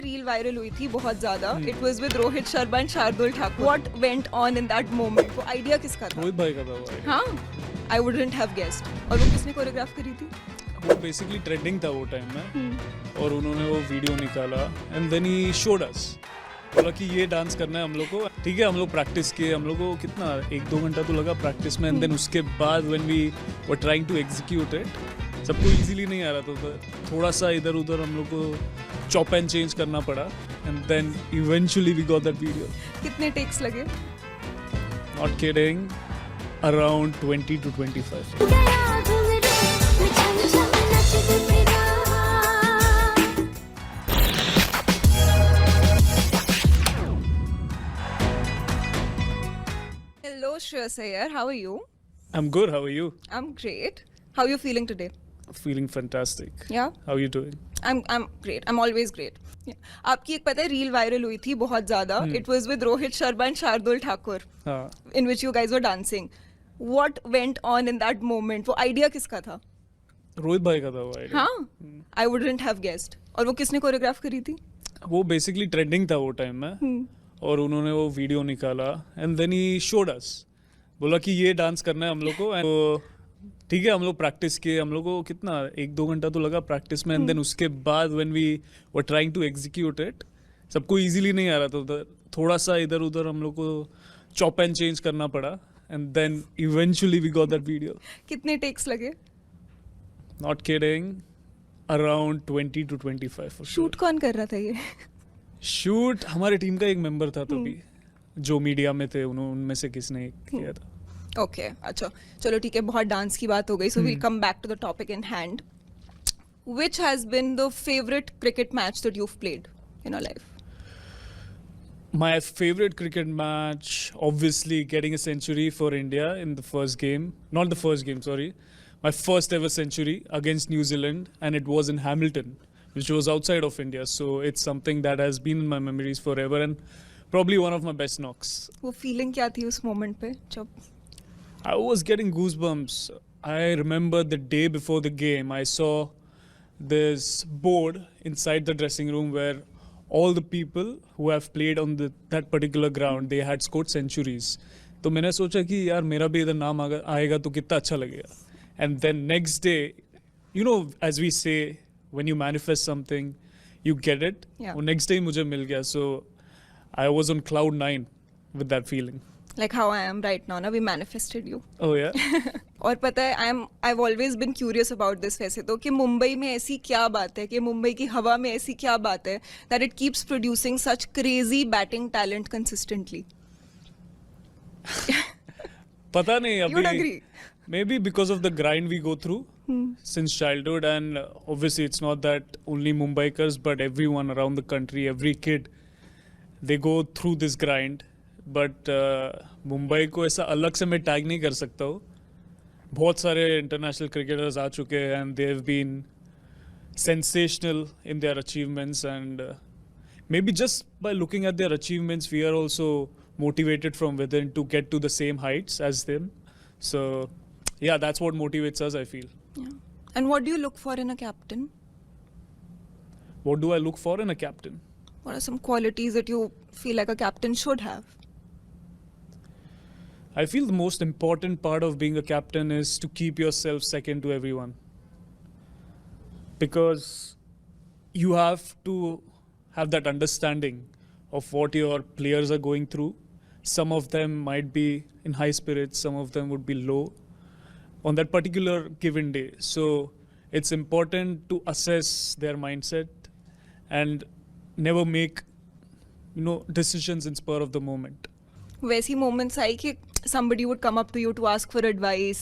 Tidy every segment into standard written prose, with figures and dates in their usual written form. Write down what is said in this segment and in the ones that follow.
Reel viral हुई थी बहुत ज्यादा. It was with Rohit Sharma and Shardul Thakur. What went on in that moment? वो आइडिया किसका था? रोहित भाई का था वो idea. हाँ, आई वुडंट हैव गेस्ड. और वो किसने कोरियोग्राफ करी थी? वो बेसिकली ट्रेंडिंग था वो टाइम में और उन्होंने वो वीडियो निकाला and then he showed us. बोला कि ये डांस करना है हम लोग को. ठीक है, हम लोग प्रैक्टिस किए. हम लोग को कितना 1-2 घंटा तो लगा प्रैक्टिस में एंड देन उसके बाद when we were trying to execute it, सबको इजीली नहीं आ रहा था. थोड़ा सा इधर उधर हम लोग को चॉप एंड चेंज करना पड़ा and then eventually we got that video. कितने टेक्स लगे? Not kidding, around 20 to 25. Hello Shreyas Iyer, how are you? I'm good, how are you? I'm great. How are you feeling today? Feeling fantastic. Yeah, How are you doing? I'm great. I'm always great. Yeah. आपकी एक पता है reel viral हुई थी बहुत ज्यादा. It was with Rohit Sharma and Shardul Thakur, हाँ, in which you guys were dancing. What went on in that moment? वो आइडिया किसका था? रोहित भाई का था वो idea. हाँ, आई वुडंट हैव गेस्ड. और वो किसने कोरियोग्राफ करी थी? वो बेसिकली ट्रेंडिंग था वो टाइम में और उन्होंने वो वीडियो निकाला and then he showed us. बोला कि ये डांस करना है हम लोग को. तो ठीक है, हम लोग प्रैक्टिस किए. हम लोग को कितना 1-2 घंटा तो लगा प्रैक्टिस में एंड देन उसके बाद when we were trying to execute it, सबको इजीली नहीं आ रहा था. थोड़ा सा इधर उधर हम लोग को चॉप एंड चेंज करना पड़ा and then eventually we got that video. कितने टेक्स लगे? Not kidding, around 20 to 25. Shoot कौन कर रहा था ये? शूट हमारे टीम का एक मेंबर था तभी, जो मीडिया में थे. उनमें से किसने किया था. ओके, अच्छा चलो ठीक है, बहुत डांस की बात हो गई. So we'll come back to the topic in hand. Which has been the favourite cricket match that you've played in your life? My favorite cricket match, obviously getting a century for India in the first game. Not the first game, sorry. My first ever century against New Zealand, and it was in Hamilton, which was outside of India. So it's something that has been in my memories forever and probably one of my best knocks. वो feeling क्या थी उस moment पे जब? I was getting goosebumps. I remember the day before the game, I saw this board inside the dressing room where all the people who have played on that particular ground, they had scored centuries. तो मैंने सोचा कि यार मेरा भी इधर नाम आएगा तो कितना अच्छा लगेगा. And then next day, you know, as we say, when you manifest something, you get it. Yeah. वो next day मुझे मिल गया. So I was on cloud 9 with that feeling. Like how I am right now, ना we manifested you. Oh yeah? और पता है I've always been curious about this वैसे तो, कि मुंबई में ऐसी क्या बात है, कि मुंबई की हवा में ऐसी क्या बात है that it keeps producing such crazy batting talent consistently. पता नहीं You'd अभी. agree? Maybe because of the grind we go through since childhood, and obviously it's not that only Mumbaikars but everyone around the country, every kid, they go through this grind. But Mumbai को ऐसा अलग से मैं tag नहीं कर सकता हूँ. बहुत सारे इंटरनेशनल क्रिकेटर्स आ चुके हैं and they have been sensational in their achievements, and maybe just by looking at their achievements we are also motivated from within to get to the same heights as them. So yeah, that's what motivates us, I feel. Yeah. And what do you look for in a captain? What do I look for in a captain? What are some qualities that you feel like a captain should have? I feel the most important part of being a captain is to keep yourself second to everyone. Because you have to have that understanding of what your players are going through. Some of them might be in high spirits, some of them would be low on that particular given day. So it's important to assess their mindset and never make, decisions in spur of the moment. वैसी moments आई कि somebody would come up to you to ask for advice?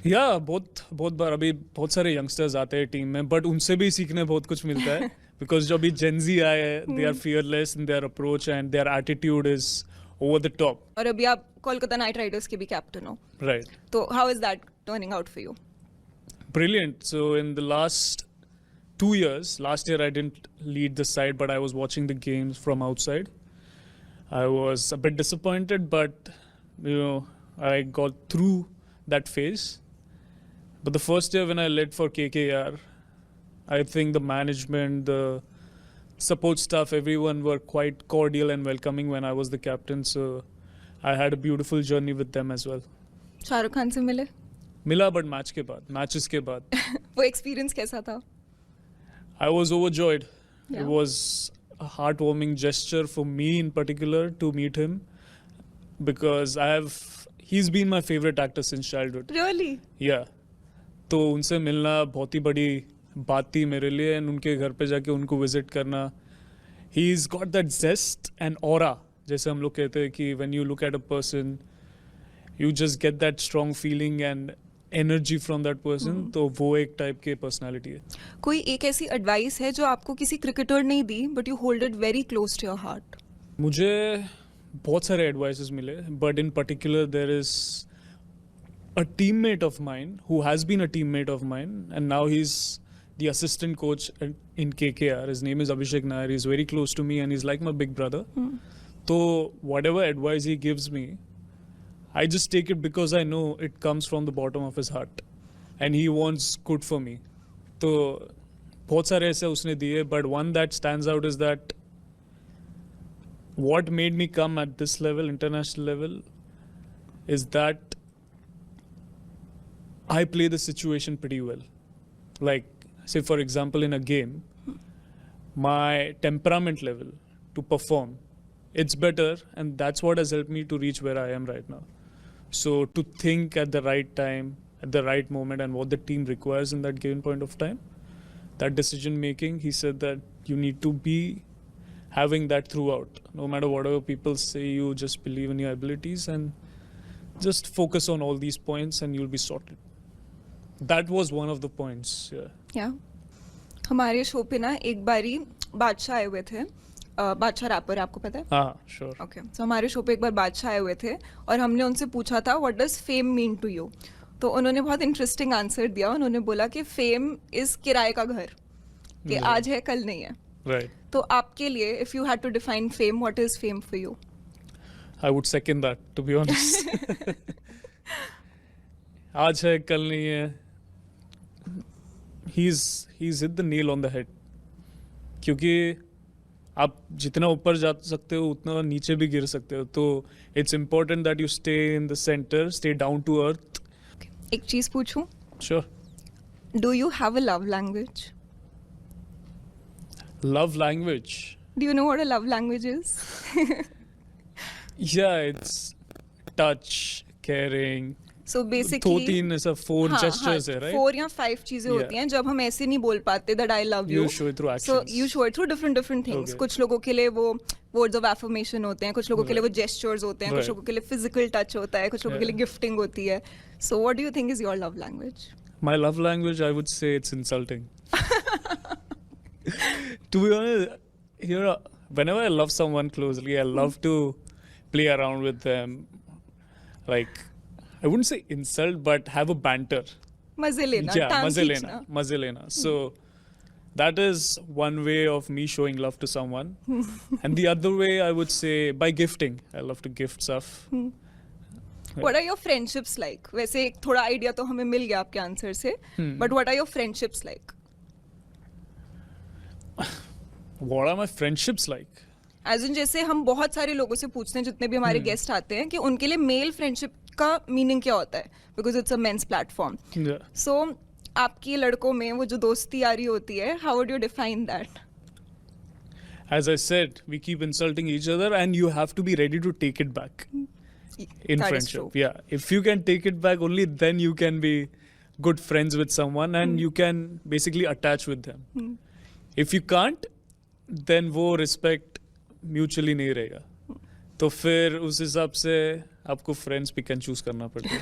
या बहुत बार अभी बहुत सारे youngsters आते हैं team में, बट उनसे भी सीखने बहुत कुछ मिलता है. बिकॉज जो अभी जेनजी आए हैं, they are fearless in their approach and their attitude is over the top. और अभी आप कोलकाता नाइट राइडर्स के भी कैप्टन हो, राइट? तो how is that turning out for you? Brilliant. So in the last 2 years, last year I didn't lead the side, but I was watching the games from outside. I was a bit disappointed, but I got through that phase. But the first year when I led for KKR, I think the management, support staff, everyone were quite cordial and welcoming when I was the captain. So I had a beautiful journey with them as well. Shahrukh Khan से मिले? मिला but matches के बाद. वो experience कैसा था? I was overjoyed. Yeah. It was a heartwarming gesture for me in particular to meet him because he's been my favorite actor since childhood. Really? Yeah. तो उनसे मिलना बहुत ही बड़ी बात थी मेरे लिए and उनके घर पे जाके उनको विजिट करना. He's got that zest and aura. जैसे हम लोग कहते हैं कि when you look at a person, you just get that strong feeling and energy from that person. तो वो एक टाइप के पर्सनालिटी है. कोई एक ऐसी एडवाइस है जो आपको किसी क्रिकेटर ने दी but you hold it very close to your heart? मुझे बहुत सारे एडवाइसेस मिले but in particular there is a teammate of mine who has been a teammate of mine and now he's the assistant coach in KKR. His name is Abhishek Nair. He's very close to me and he's like my big brother. So whatever advice he gives me, I just take it because I know it comes from the bottom of his heart and he wants good for me. तो बहुत सारे ऐसे उसने दिए but one that stands out is that what made me come at this level, international level, is that I play the situation pretty well. Like, say for example, in a game, my temperament level to perform, it's better, and that's what has helped me to reach where I am right now. So to think at the right time, at the right moment, and what the team requires in that given point of time, that decision making, he said that you need to be having that throughout. No matter whatever people say, you just believe in your abilities and just focus on all these points and you'll be sorted. That was one of the points. या हमारे show पे ना एक बारी बादशाह आए हुए थे. बादशाह रैपर है, आपको पता है? हाँ, sure. ओके, तो हमारे शो पे एक बार बादशाह आए हुए थे और हमने उनसे पूछा था what does fame mean to you. तो उन्होंने बहुत इंटरेस्टिंग आंसर दिया. उन्होंने बोला कि फेम इज किराए का घर, कि आज है कल नहीं है. Right. तो आपके लिए if you had to define fame, what is fame for you? I would second that, to be honest. आज है कल नहीं है. He's hit the nail on the head. क्योंकि आप जितना ऊपर जा सकते हो उतना नीचे भी गिर सकते हो. तो it's important that you stay in the center, stay down to earth. एक चीज पूछूं? Sure. Do you have a love language? Love language. Do you know what a love language is? Yeah, it's touch, caring. सो दो basically तीन ऐसा four gestures है, right? 4 या 5 चीजें Yeah. होती हैं जब हम ऐसे नहीं बोल पाते that I love you. You show it through so actions. You show it through different things. Okay. कुछ लोगों के लिए वो वर्ड्स ऑफ एफर्मेशन होते हैं, कुछ लोगों के लिए वो Right. जेस्चर्स होते हैं, कुछ Right. लोगों के लिए फिजिकल टच होता है, कुछ लोगों के लिए Yeah. गिफ्टिंग होती है. So what do you think is your love language? My love language, I would say it's insulting. To be honest, whenever I love someone closely, I love to play around with them. Like, I wouldn't say insult, but have a banter. मजे लेना, Yeah, टांग maze खींचना. lena, maze lena. So that is one way of me showing love to someone. And the other way, I would say by gifting. I love to gift stuff. What are your friendships like? वैसे एक थोड़ा idea तो हमें मिल गया आपके answer से, but what are your friendships like? What are my friendships like? As in जैसे हम बहुत सारे लोगों से पूछते हैं जितने भी हमारे गेस्ट आते हैं कि उनके लिए मेल फ्रेंडशिप का मीनिंग क्या होता है, because it's a men's platform. Yeah. So आपकी लड़कों में वो जो दोस्ती यारी होती है, how would you define that? As I said, we keep insulting each other, and you have to be ready to take it back in friendship. Yeah, if you can take it back, only then you can be good friends with someone, and you can basically attach with them. If you can't, then वो respect mutually नहीं रहेगा. तो फिर उस हिसाब से आपको friends pick and choose करना पड़ेगा.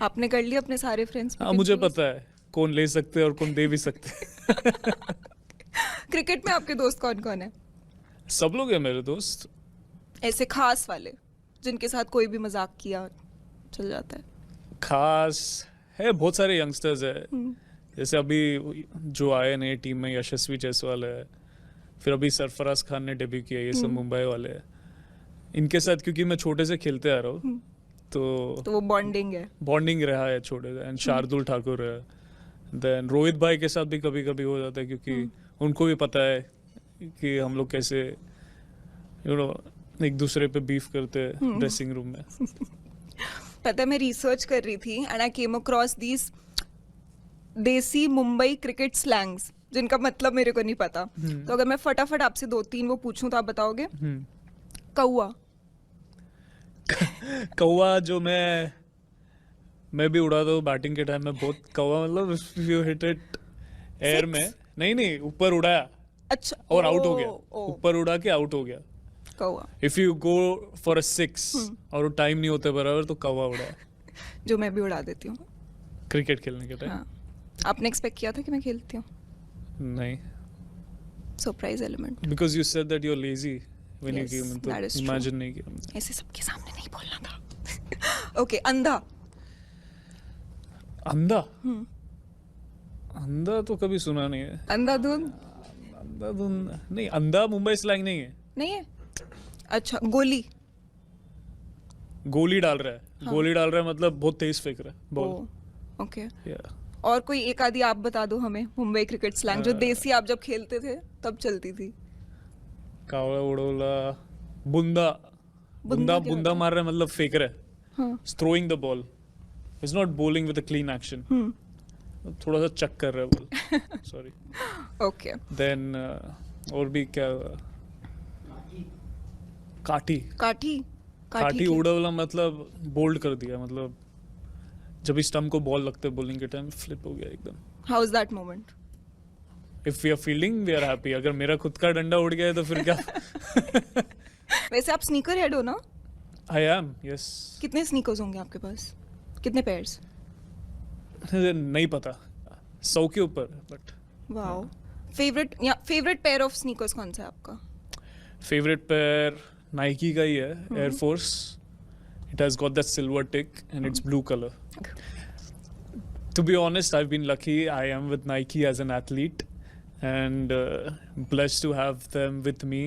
आपने कर लिया अपने सारे फ्रेंड्स? हाँ, मुझे पता है कौन ले सकते हैं और कौन दे भी सकते हैं. क्रिकेट में आपके दोस्त कौन कौन है? सब लोग हैं मेरे दोस्त. ऐसे खास वाले जिनके साथ कोई भी मजाक किया चल जाता है? खास है, बहुत सारे यंगस्टर्स है. जैसे अभी जो आए नए टीम में यशस्वी जायसवाल है, फिर अभी सरफराज खान ने डेब्यू किया. ये सब मुंबई वाले हैं. इनके साथ क्योंकि मैं छोटे से खेलते आ रहा हूँ तो वो बॉन्डिंग है. बॉन्डिंग रहा है छोटे से. एंड शार्दुल ठाकुर है. देन रोहित भाई के साथ भी कभी कभी हो जाता है क्योंकि उनको भी पता है कि हम लोग कैसे एक दूसरे पे बीफ करते हैं ड्रेसिंग रूम में. पता है मैं रिसर्च कर रही थी and I came across these देसी मुंबई क्रिकेट स्लैंग्स जिनका मतलब मेरे को नहीं पता. तो अगर मैं फटाफट आपसे 2-3 वो पूछूं तो आप बताओगे. कौआ. कौआ जो मैं भी उड़ाता हूँ बैटिंग के टाइम में बहुत. कौआ मतलब यू हिट इट एयर में. नहीं ऊपर उड़ाया अच्छा. और आउट हो गया. ऊपर उड़ा के आउट हो गया. कौआ if you go for a 6 और टाइम नहीं होता बराबर तो कौवा उड़ा. जो मैं भी उड़ा देती हूँ. क्रिकेट खेलने के टाइम. हाँ. आपने एक्सपेक्ट किया था कि मैं खेलती हूँ. नहीं. Surprise element. Because you said that you are lazy when you Yes, game. that is तो true. इमेजिन नहीं किया. ऐसे सबके सामने नहीं बोलना था. ओके. अंधा. अंधा. अंधा तो कभी सुना नहीं है. अंधाधुंध अंधा तो नहीं. अंधा मुंबई स्लैंग नहीं है. नहीं है. अच्छा. गोली. गोली डाल रहा है. गोली डाल रहा है मतलब बहुत तेज फेंक रहा है बॉल. ओके. Yeah. और कोई एक आधी आप बता दो हमें मुंबई क्रिकेट स्लैंग जो देसी आप जब खेलते थे तब चलती थी. कावड़ा उड़ोला. बुंदा. बुंदा बुंदा क्या बुंदा होता है? मार रहा है मतलब फेंक रहा है. हाँ. Throwing the ball. Is not bowling with a clean action. थोड़ा सा चक कर रहा है बॉल. सॉरी. ओके. देन और भी क्या. काठी. काठी. काठी क्या? उड़वला मतलब बोल्ड कर दिया. मतलब जब इस स्टंप को बॉल लगते बॉलिंग के टाइम फ्लिप हो गया एकदम. How is that moment. If we are fielding we are happy. अगर मेरा खुद का डंडा उड़ गया है तो फिर क्या. वैसे आप स्नीकर हेड हो ना. I am. यस. कितने स्नीकर्स होंगे आपके पास. कितने पेयर्स. नहीं पता. 100 के ऊपर. But wow. Favourite pair of sneakers कौन सा है आपका. फेवरेट पेयर नाइकी का ही है. Air force. It has got that silver tick and it's blue colour. To be honest, I've been lucky. I am with Nike as an athlete and blessed to have them with me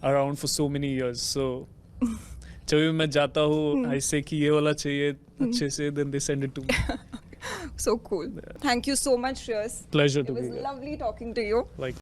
around for so many years. So जब भी मैं जाता हूँ ऐसे कि ये वाला चाहिए अच्छे से, then they send it to me. So cool. Thank you so much, Shreyas. Pleasure It to was be here. lovely talking to you. Like